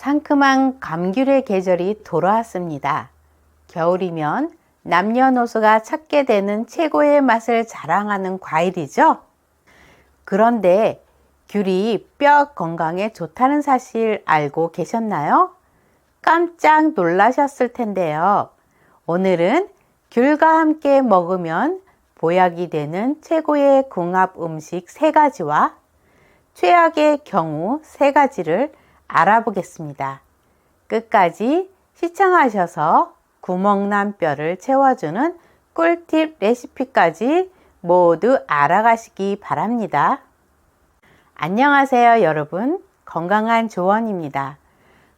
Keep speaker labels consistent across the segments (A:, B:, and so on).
A: 상큼한 감귤의 계절이 돌아왔습니다. 겨울이면 남녀노소가 찾게 되는 최고의 맛을 자랑하는 과일이죠. 그런데 귤이 뼈 건강에 좋다는 사실 알고 계셨나요? 깜짝 놀라셨을 텐데요. 오늘은 귤과 함께 먹으면 보약이 되는 최고의 궁합 음식 3가지와 최악의 경우 3가지를 알아보겠습니다. 끝까지 시청하셔서 구멍난 뼈를 채워주는 꿀팁 레시피까지 모두 알아가시기 바랍니다. 안녕하세요 여러분, 건강한 조언입니다.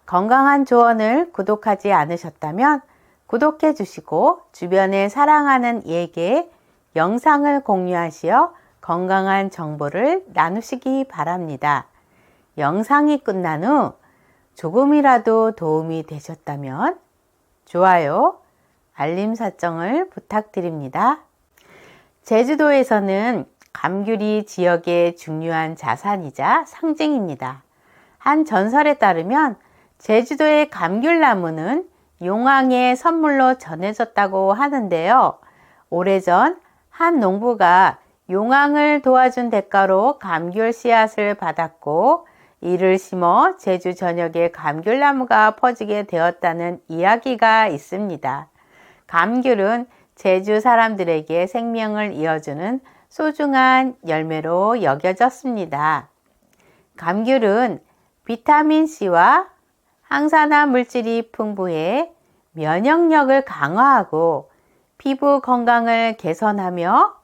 A: 건강한 조언을 구독하지 않으셨다면 구독해 주시고 주변에 사랑하는 이에게 영상을 공유하시어 건강한 정보를 나누시기 바랍니다. 영상이 끝난 후 조금이라도 도움이 되셨다면 좋아요, 알림 설정을 부탁드립니다. 제주도에서는 감귤이 지역의 중요한 자산이자 상징입니다. 한 전설에 따르면 제주도의 감귤나무는 용왕의 선물로 전해졌다고 하는데요. 오래전 한 농부가 용왕을 도와준 대가로 감귤 씨앗을 받았고 이를 심어 제주 전역에 감귤나무가 퍼지게 되었다는 이야기가 있습니다. 감귤은 제주 사람들에게 생명을 이어주는 소중한 열매로 여겨졌습니다. 감귤은 비타민C와 항산화 물질이 풍부해 면역력을 강화하고 피부 건강을 개선하며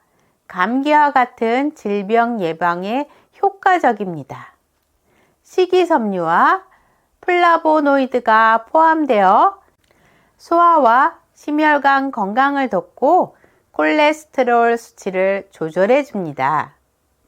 A: 감기와 같은 질병 예방에 효과적입니다. 식이섬유와 플라보노이드가 포함되어 소화와 심혈관 건강을 돕고 콜레스테롤 수치를 조절해 줍니다.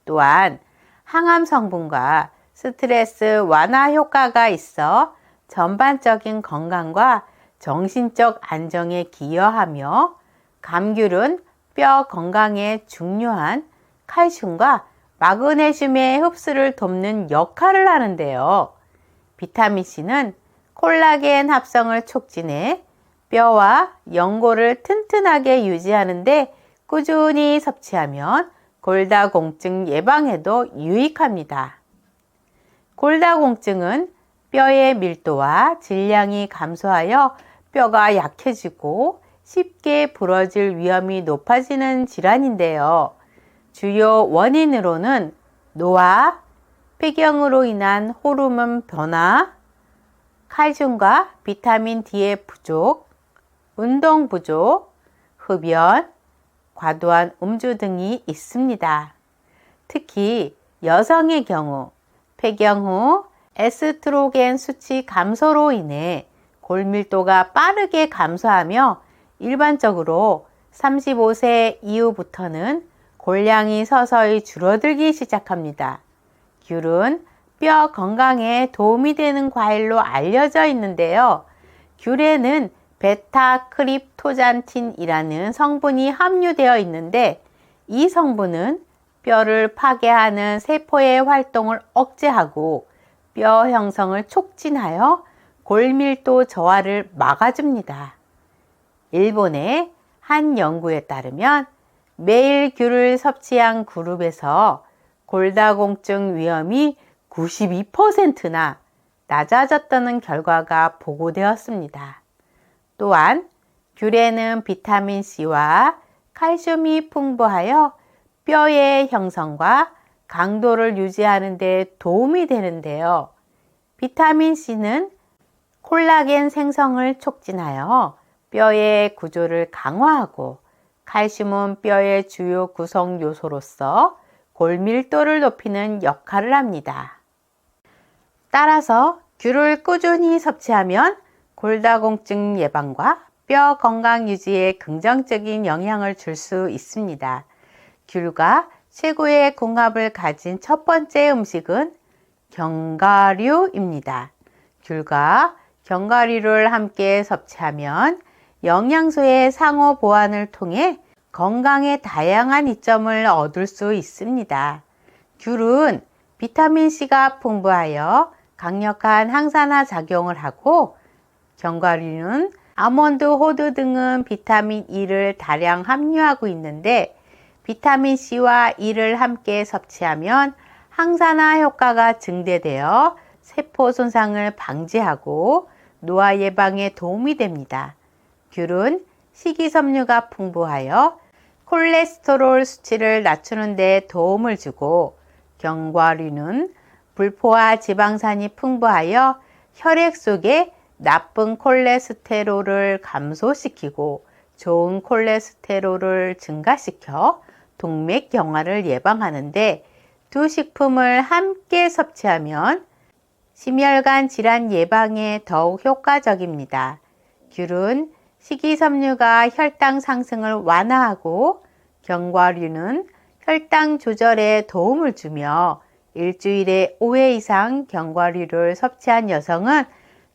A: 또한 항암 성분과 스트레스 완화 효과가 있어 전반적인 건강과 정신적 안정에 기여하며 감귤은 뼈 건강에 중요한 칼슘과 마그네슘의 흡수를 돕는 역할을 하는데요. 비타민C는 콜라겐 합성을 촉진해 뼈와 연골을 튼튼하게 유지하는 데 꾸준히 섭취하면 골다공증 예방에도 유익합니다. 골다공증은 뼈의 밀도와 질량이 감소하여 뼈가 약해지고 쉽게 부러질 위험이 높아지는 질환인데요. 주요 원인으로는 노화, 폐경으로 인한 호르몬 변화, 칼슘과 비타민 D의 부족, 운동 부족, 흡연, 과도한 음주 등이 있습니다. 특히 여성의 경우 폐경 후 에스트로겐 수치 감소로 인해 골밀도가 빠르게 감소하며 일반적으로 35세 이후부터는 골량이 서서히 줄어들기 시작합니다. 귤은 뼈 건강에 도움이 되는 과일로 알려져 있는데요. 귤에는 베타크립토잔틴이라는 성분이 함유되어 있는데 이 성분은 뼈를 파괴하는 세포의 활동을 억제하고 뼈 형성을 촉진하여 골밀도 저하를 막아줍니다. 일본의 한 연구에 따르면 매일 귤을 섭취한 그룹에서 골다공증 위험이 92%나 낮아졌다는 결과가 보고되었습니다. 또한 귤에는 비타민C와 칼슘이 풍부하여 뼈의 형성과 강도를 유지하는 데 도움이 되는데요. 비타민C는 콜라겐 생성을 촉진하여 뼈의 구조를 강화하고 칼슘은 뼈의 주요 구성 요소로서 골밀도를 높이는 역할을 합니다. 따라서 귤을 꾸준히 섭취하면 골다공증 예방과 뼈 건강 유지에 긍정적인 영향을 줄 수 있습니다. 귤과 최고의 궁합을 가진 첫 번째 음식은 견과류입니다. 귤과 견과류를 함께 섭취하면 영양소의 상호 보완을 통해 건강에 다양한 이점을 얻을 수 있습니다. 귤은 비타민C가 풍부하여 강력한 항산화 작용을 하고, 견과류는 아몬드, 호두 등은 비타민 E를 다량 함유하고 있는데 비타민 C와 E를 함께 섭취하면 항산화 효과가 증대되어 세포 손상을 방지하고 노화 예방에 도움이 됩니다. 귤은 식이섬유가 풍부하여 콜레스테롤 수치를 낮추는 데 도움을 주고, 견과류는 불포화 지방산이 풍부하여 혈액 속에 나쁜 콜레스테롤을 감소시키고 좋은 콜레스테롤을 증가시켜 동맥경화를 예방하는데 두 식품을 함께 섭취하면 심혈관 질환 예방에 더욱 효과적입니다. 귤은 식이섬유가 혈당 상승을 완화하고 견과류는 혈당 조절에 도움을 주며 일주일에 5회 이상 견과류를 섭취한 여성은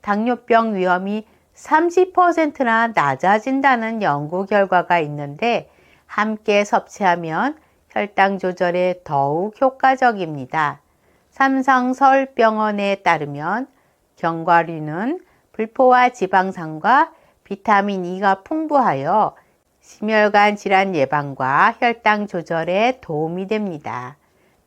A: 당뇨병 위험이 30%나 낮아진다는 연구 결과가 있는데 함께 섭취하면 혈당 조절에 더욱 효과적입니다. 삼성서울병원에 따르면 견과류는 불포화 지방산과 비타민 E가 풍부하여 심혈관 질환 예방과 혈당 조절에 도움이 됩니다.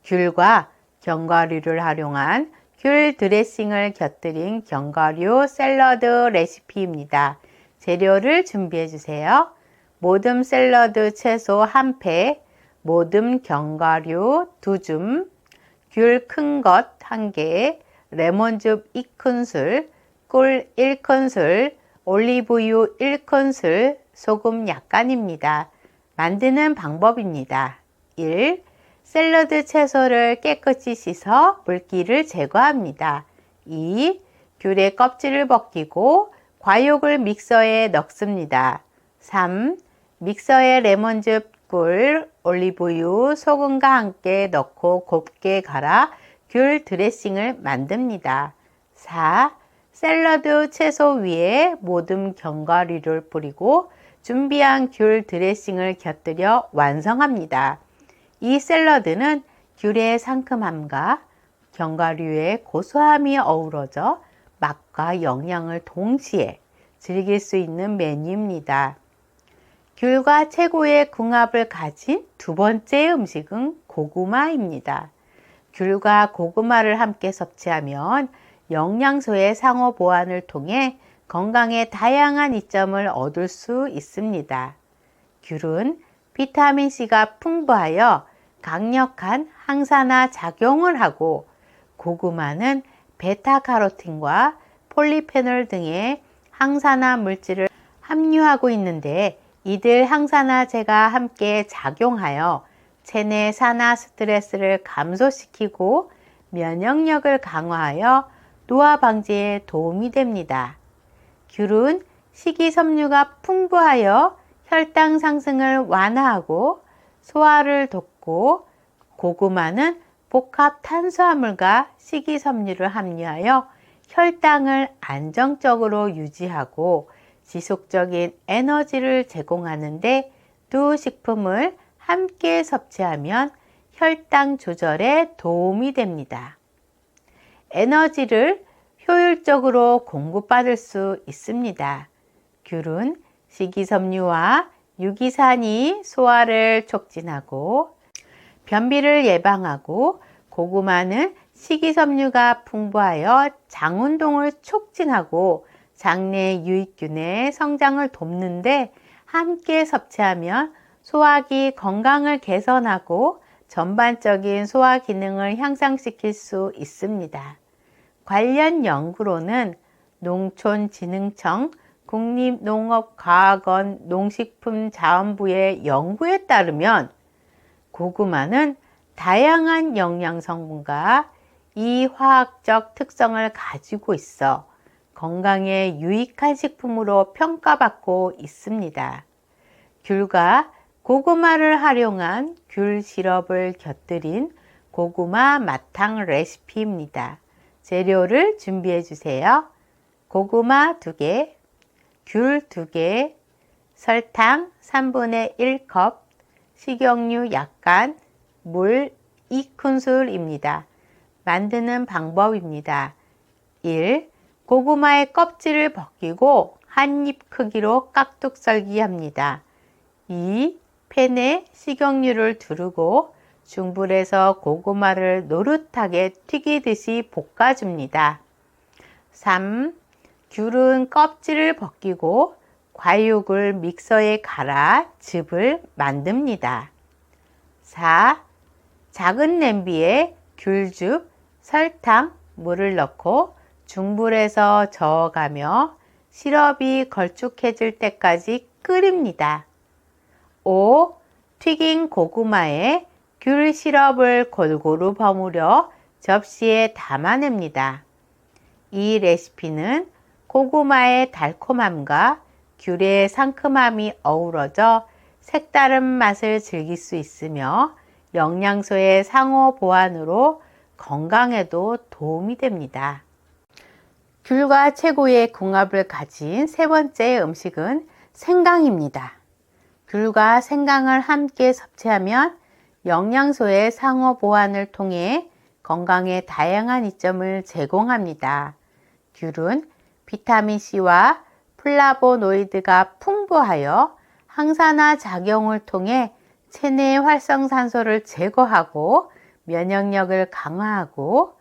A: 귤과 견과류를 활용한 귤 드레싱을 곁들인 견과류 샐러드 레시피입니다. 재료를 준비해 주세요. 모듬 샐러드 채소 1팩, 모듬 견과류 2줌, 귤 큰 것 1개, 레몬즙 2큰술, 꿀 1큰술, 올리브유 1큰술, 소금 약간입니다. 만드는 방법입니다. 1. 샐러드 채소를 깨끗이 씻어 물기를 제거합니다. 2. 귤의 껍질을 벗기고 과육을 믹서에 넣습니다. 3. 믹서에 레몬즙, 꿀, 올리브유, 소금과 함께 넣고 곱게 갈아 귤 드레싱을 만듭니다. 4. 샐러드 채소 위에 모듬 견과류를 뿌리고 준비한 귤 드레싱을 곁들여 완성합니다. 이 샐러드는 귤의 상큼함과 견과류의 고소함이 어우러져 맛과 영양을 동시에 즐길 수 있는 메뉴입니다. 귤과 최고의 궁합을 가진 두 번째 음식은 고구마입니다. 귤과 고구마를 함께 섭취하면 영양소의 상호 보완을 통해 건강에 다양한 이점을 얻을 수 있습니다. 귤은 비타민 C가 풍부하여 강력한 항산화 작용을 하고 고구마는 베타카로틴과 폴리페놀 등의 항산화 물질을 함유하고 있는데 이들 항산화제가 함께 작용하여 체내 산화 스트레스를 감소시키고 면역력을 강화하여 노화 방지에 도움이 됩니다. 귤은 식이섬유가 풍부하여 혈당 상승을 완화하고 소화를 돕고 고구마는 복합 탄수화물과 식이섬유를 함유하여 혈당을 안정적으로 유지하고 지속적인 에너지를 제공하는데 두 식품을 함께 섭취하면 혈당 조절에 도움이 됩니다. 에너지를 효율적으로 공급받을 수 있습니다. 귤은 식이섬유와 유기산이 소화를 촉진하고 변비를 예방하고 고구마는 식이섬유가 풍부하여 장운동을 촉진하고 장내 유익균의 성장을 돕는데 함께 섭취하면 소화기 건강을 개선하고 전반적인 소화 기능을 향상시킬 수 있습니다. 관련 연구로는 농촌진흥청 국립농업과학원 농식품자원부의 연구에 따르면 고구마는 다양한 영양 성분과 이화학적 특성을 가지고 있어 건강에 유익한 식품으로 평가받고 있습니다. 귤과 고구마를 활용한 귤 시럽을 곁들인 고구마 마탕 레시피입니다. 재료를 준비해 주세요. 고구마 2개, 귤 2개, 설탕 3분의 1컵, 식용유 약간, 물 2큰술입니다. 만드는 방법입니다. 1. 고구마의 껍질을 벗기고 한 입 크기로 깍둑 썰기 합니다. 2. 팬에 식용유를 두르고 중불에서 고구마를 노릇하게 튀기듯이 볶아줍니다. 3. 귤은 껍질을 벗기고 과육을 믹서에 갈아 즙을 만듭니다. 4. 작은 냄비에 귤즙, 설탕, 물을 넣고 중불에서 저어가며 시럽이 걸쭉해질 때까지 끓입니다. 5. 튀긴 고구마에 귤 시럽을 골고루 버무려 접시에 담아냅니다. 이 레시피는 고구마의 달콤함과 귤의 상큼함이 어우러져 색다른 맛을 즐길 수 있으며 영양소의 상호 보완으로 건강에도 도움이 됩니다. 귤과 최고의 궁합을 가진 세 번째 음식은 생강입니다. 귤과 생강을 함께 섭취하면 영양소의 상호 보완을 통해 건강에 다양한 이점을 제공합니다. 귤은 비타민C와 플라보노이드가 풍부하여 항산화 작용을 통해 체내 활성산소를 제거하고 면역력을 강화하고,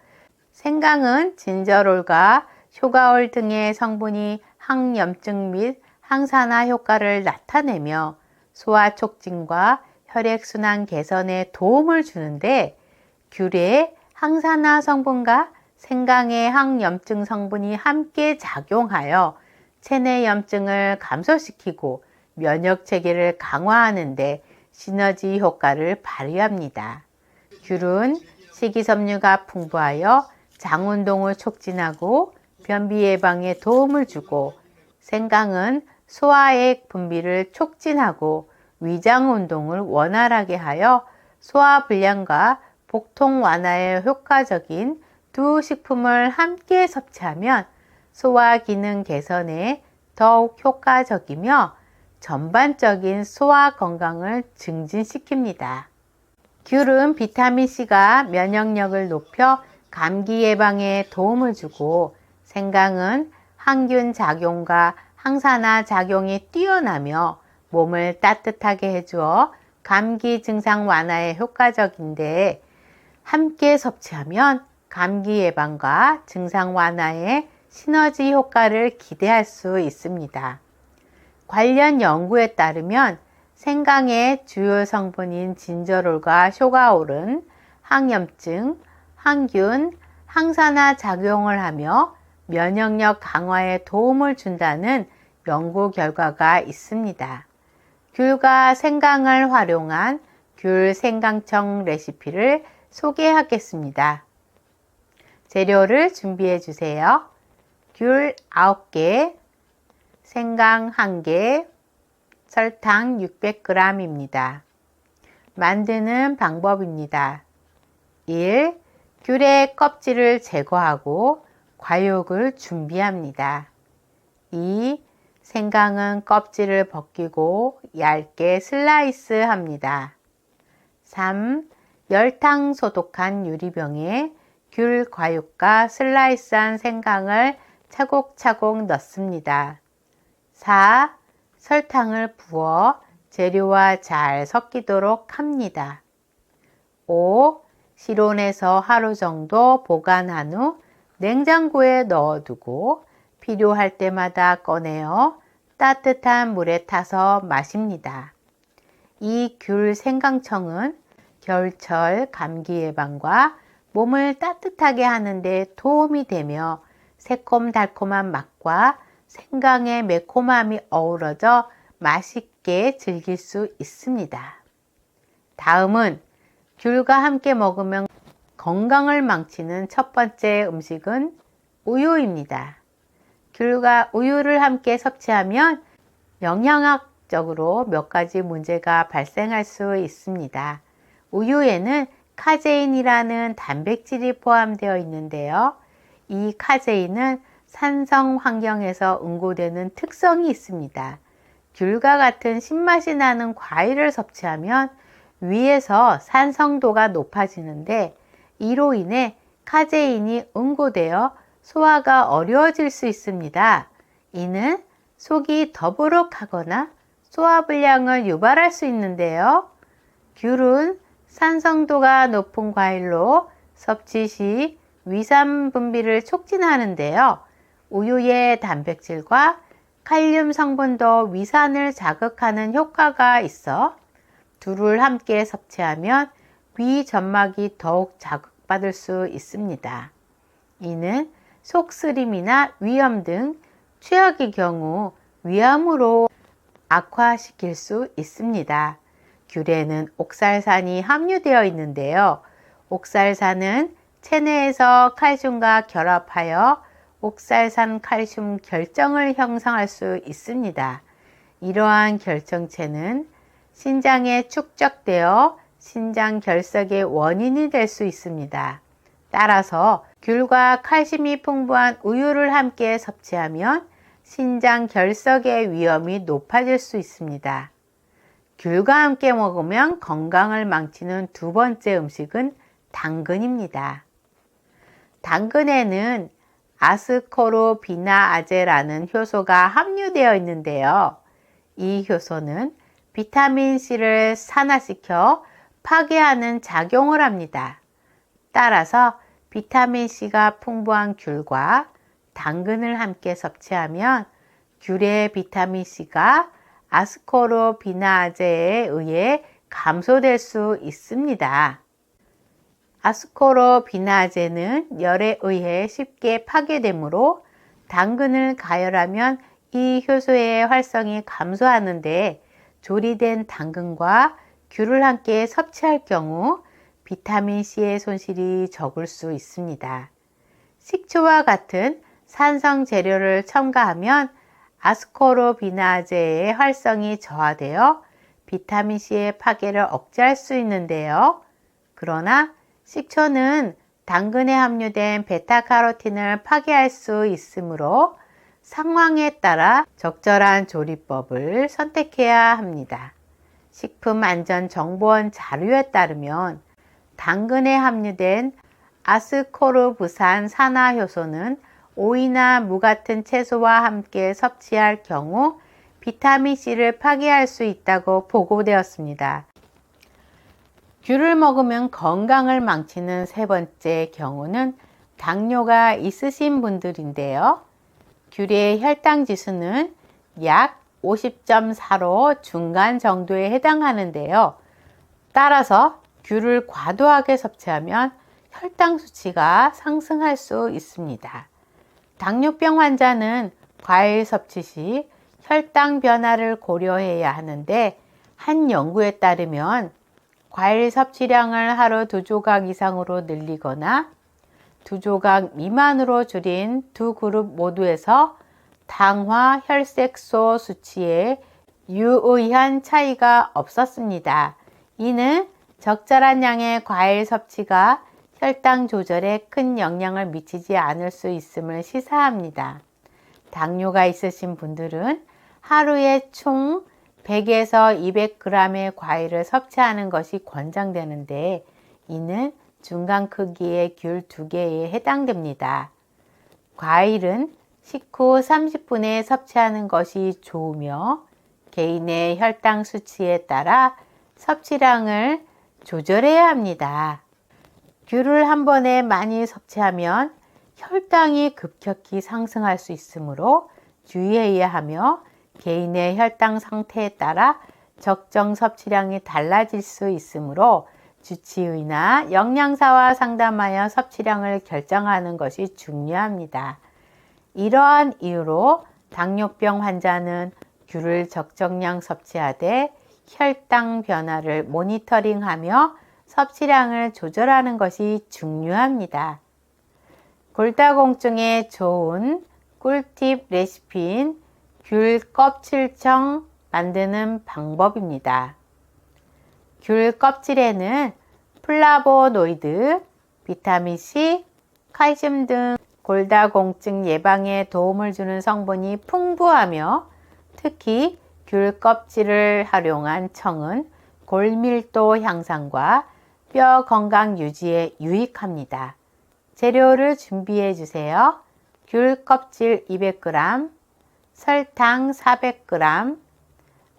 A: 생강은 진저롤과 쇼가올 등의 성분이 항염증 및 항산화 효과를 나타내며 소화 촉진과 혈액순환 개선에 도움을 주는데, 귤의 항산화 성분과 생강의 항염증 성분이 함께 작용하여 체내 염증을 감소시키고 면역 체계를 강화하는 데 시너지 효과를 발휘합니다. 귤은 식이섬유가 풍부하여 장 운동을 촉진하고 변비 예방에 도움을 주고, 생강은 소화액 분비를 촉진하고 위장 운동을 원활하게 하여 소화불량과 복통 완화에 효과적인 두 식품을 함께 섭취하면 소화 기능 개선에 더욱 효과적이며 전반적인 소화 건강을 증진시킵니다. 귤은 비타민C가 면역력을 높여 감기 예방에 도움을 주고, 생강은 항균 작용과 항산화 작용이 뛰어나며 몸을 따뜻하게 해주어 감기 증상 완화에 효과적인데, 함께 섭취하면 감기 예방과 증상 완화에 시너지 효과를 기대할 수 있습니다. 관련 연구에 따르면 생강의 주요 성분인 진저롤과 쇼가올은 항염증, 항균, 항산화 작용을 하며 면역력 강화에 도움을 준다는 연구 결과가 있습니다. 귤과 생강을 활용한 귤 생강청 레시피를 소개하겠습니다. 재료를 준비해 주세요. 귤 9개, 생강 1개, 설탕 600g입니다. 만드는 방법입니다. 1. 귤의 껍질을 제거하고 과육을 준비합니다. 2. 생강은 껍질을 벗기고 얇게 슬라이스 합니다. 3. 열탕 소독한 유리병에 귤 과육과 슬라이스한 생강을 차곡차곡 넣습니다. 4. 설탕을 부어 재료와 잘 섞이도록 합니다. 5. 실온에서 하루 정도 보관한 후 냉장고에 넣어두고 필요할 때마다 꺼내어 따뜻한 물에 타서 마십니다. 이 귤 생강청은 겨울철 감기 예방과 몸을 따뜻하게 하는 데 도움이 되며 새콤달콤한 맛과 생강의 매콤함이 어우러져 맛있게 즐길 수 있습니다. 다음은 귤과 함께 먹으면 건강을 망치는 첫 번째 음식은 우유입니다. 귤과 우유를 함께 섭취하면 영양학적으로 몇 가지 문제가 발생할 수 있습니다. 우유에는 카제인이라는 단백질이 포함되어 있는데요. 이 카제인은 산성 환경에서 응고되는 특성이 있습니다. 귤과 같은 신맛이 나는 과일을 섭취하면 위에서 산성도가 높아지는데, 이로 인해 카제인이 응고되어 소화가 어려워질 수 있습니다. 이는 속이 더부룩하거나 소화불량을 유발할 수 있는데요. 귤은 산성도가 높은 과일로 섭취 시 위산 분비를 촉진하는데요. 우유의 단백질과 칼륨 성분도 위산을 자극하는 효과가 있어 둘을 함께 섭취하면 위 점막이 더욱 자극받을 수 있습니다. 이는 속쓰림이나 위염 등 최악의 경우 위암으로 악화시킬 수 있습니다. 귤에는 옥살산이 함유되어 있는데요. 옥살산은 체내에서 칼슘과 결합하여 옥살산 칼슘 결정을 형성할 수 있습니다. 이러한 결정체는 신장에 축적되어 신장 결석의 원인이 될 수 있습니다. 따라서 귤과 칼슘이 풍부한 우유를 함께 섭취하면 신장 결석의 위험이 높아질 수 있습니다. 귤과 함께 먹으면 건강을 망치는 두 번째 음식은 당근입니다. 당근에는 아스코르비나아제라는 효소가 함유되어 있는데요. 이 효소는 비타민C를 산화시켜 파괴하는 작용을 합니다. 따라서 비타민C가 풍부한 귤과 당근을 함께 섭취하면 귤의 비타민C가 아스코르비나아제에 의해 감소될 수 있습니다. 아스코르비나아제는 열에 의해 쉽게 파괴되므로 당근을 가열하면 이 효소의 활성이 감소하는데 조리된 당근과 귤을 함께 섭취할 경우 비타민C의 손실이 적을 수 있습니다. 식초와 같은 산성 재료를 첨가하면 아스코르비나아제의 활성이 저하되어 비타민C의 파괴를 억제할 수 있는데요. 그러나 식초는 당근에 함유된 베타카로틴을 파괴할 수 있으므로 상황에 따라 적절한 조리법을 선택해야 합니다. 식품안전정보원 자료에 따르면 당근에 함유된 아스코르브산 산화효소는 오이나 무 같은 채소와 함께 섭취할 경우 비타민C를 파괴할 수 있다고 보고되었습니다. 귤을 먹으면 건강을 망치는 세 번째 경우는 당뇨가 있으신 분들인데요. 귤의 혈당 지수는 약 50.4로 중간 정도에 해당하는데요. 따라서 귤을 과도하게 섭취하면 혈당 수치가 상승할 수 있습니다. 당뇨병 환자는 과일 섭취 시 혈당 변화를 고려해야 하는데 한 연구에 따르면 과일 섭취량을 하루 2조각 이상으로 늘리거나 2조각 미만으로 줄인 두 그룹 모두에서 당화 혈색소 수치에 유의한 차이가 없었습니다. 이는 적절한 양의 과일 섭취가 혈당 조절에 큰 영향을 미치지 않을 수 있음을 시사합니다. 당뇨가 있으신 분들은 하루에 총 100에서 200g의 과일을 섭취하는 것이 권장되는데 이는 중간 크기의 귤 2개에 해당됩니다. 과일은 식후 30분에 섭취하는 것이 좋으며 개인의 혈당 수치에 따라 섭취량을 조절해야 합니다. 귤을 한 번에 많이 섭취하면 혈당이 급격히 상승할 수 있으므로 주의해야 하며 개인의 혈당 상태에 따라 적정 섭취량이 달라질 수 있으므로 주치의나 영양사와 상담하여 섭취량을 결정하는 것이 중요합니다. 이러한 이유로 당뇨병 환자는 귤을 적정량 섭취하되 혈당 변화를 모니터링하며 섭취량을 조절하는 것이 중요합니다. 골다공증에 좋은 꿀팁 레시피인 귤 껍질청 만드는 방법입니다. 귤 껍질에는 플라보노이드, 비타민C, 칼슘 등 골다공증 예방에 도움을 주는 성분이 풍부하며 특히 귤 껍질을 활용한 청은 골밀도 향상과 뼈 건강 유지에 유익합니다. 재료를 준비해 주세요. 귤 껍질 200g, 설탕 400g,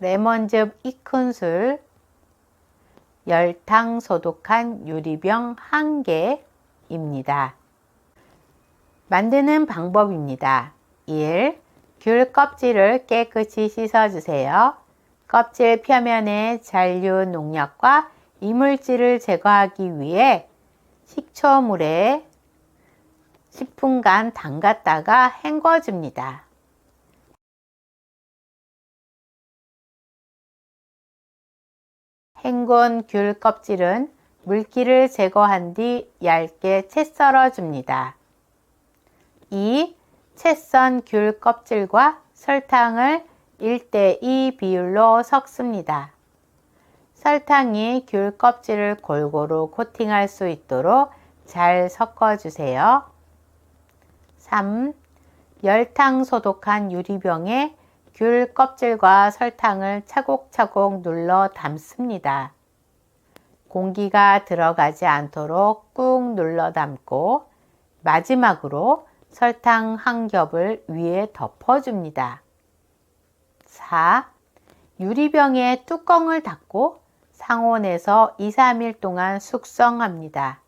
A: 레몬즙 2큰술, 열탕 소독한 유리병 1개입니다. 만드는 방법입니다. 1. 귤 껍질을 깨끗이 씻어주세요. 껍질 표면의 잔류 농약과 이물질을 제거하기 위해 식초물에 10분간 담갔다가 헹궈줍니다. 헹군 귤 껍질은 물기를 제거한 뒤 얇게 채 썰어줍니다. 2. 채 썬 귤 껍질과 설탕을 1:2 비율로 섞습니다. 설탕이 귤 껍질을 골고루 코팅할 수 있도록 잘 섞어주세요. 3. 열탕 소독한 유리병에 귤 껍질과 설탕을 차곡차곡 눌러 담습니다. 공기가 들어가지 않도록 꾹 눌러 담고 마지막으로 설탕 한 겹을 위에 덮어줍니다. 4. 유리병에 뚜껑을 닫고 상온에서 2-3일 동안 숙성합니다.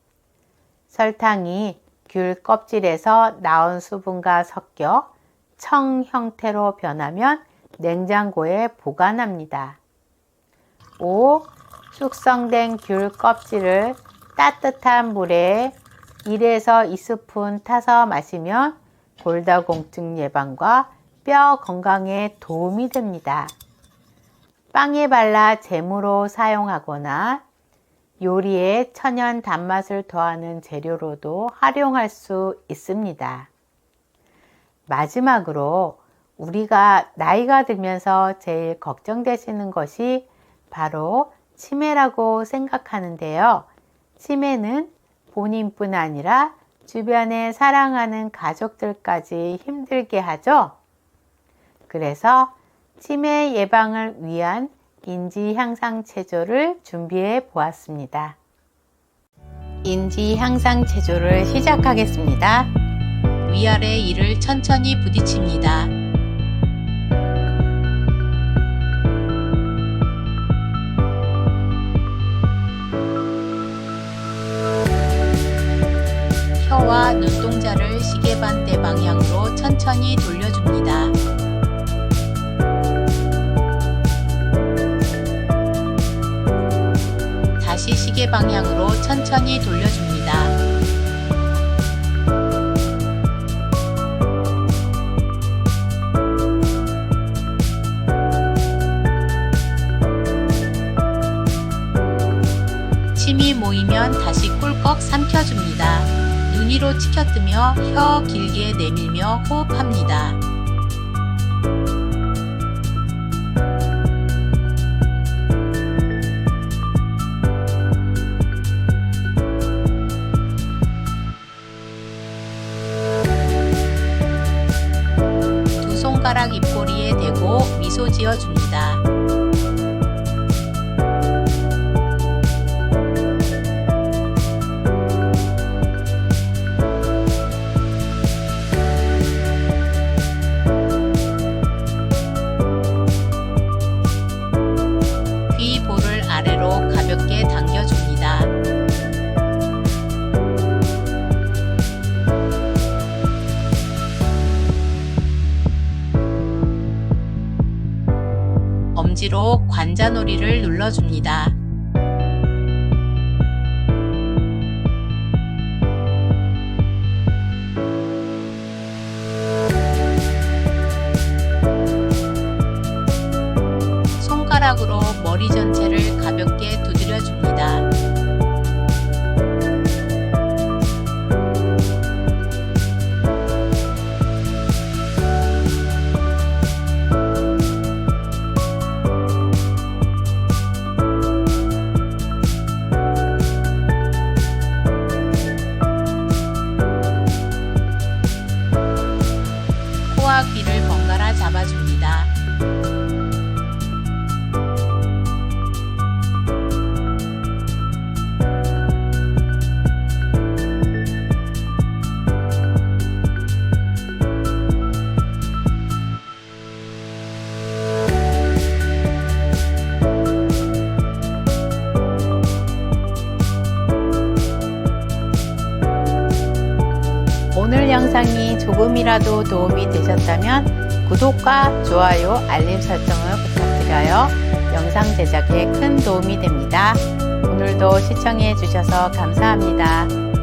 A: 설탕이 귤 껍질에서 나온 수분과 섞여 청 형태로 변하면 냉장고에 보관합니다. 5. 숙성된 귤 껍질을 따뜻한 물에 1에서 2스푼 타서 마시면 골다공증 예방과 뼈 건강에 도움이 됩니다. 빵에 발라 잼으로 사용하거나 요리에 천연 단맛을 더하는 재료로도 활용할 수 있습니다. 마지막으로 우리가 나이가 들면서 제일 걱정되시는 것이 바로 치매라고 생각하는데요. 치매는 본인뿐 아니라 주변에 사랑하는 가족들까지 힘들게 하죠. 그래서 치매 예방을 위한 인지 향상 체조를 준비해 보았습니다. 인지 향상 체조를 시작하겠습니다.
B: 위아래 이를 천천히 부딪힙니다. 혀와 눈동자를 시계반대 방향으로 천천히 돌려줍니다. 다시 시계 방향으로 천천히 돌려줍니다. 침이 모이면 다시 꿀꺽 삼켜줍니다. 눈 위로 치켜뜨며 혀 길게 내밀며 호흡합니다. 두 손가락 입꼬리에 대고 미소 지어줍니다. 귀 볼을 아래로 가볍게 당겨줍니다. 엄지로 관자놀이를 눌러줍니다. 손가락으로 머리 전체를 가볍게 두드려줍니다. 코와 귀를 번갈아 잡아줍니다.
A: 영상이 조금이라도 도움이 되셨다면 구독과 좋아요, 알림 설정을 부탁드려요. 영상 제작에 큰 도움이 됩니다. 오늘도 시청해 주셔서 감사합니다.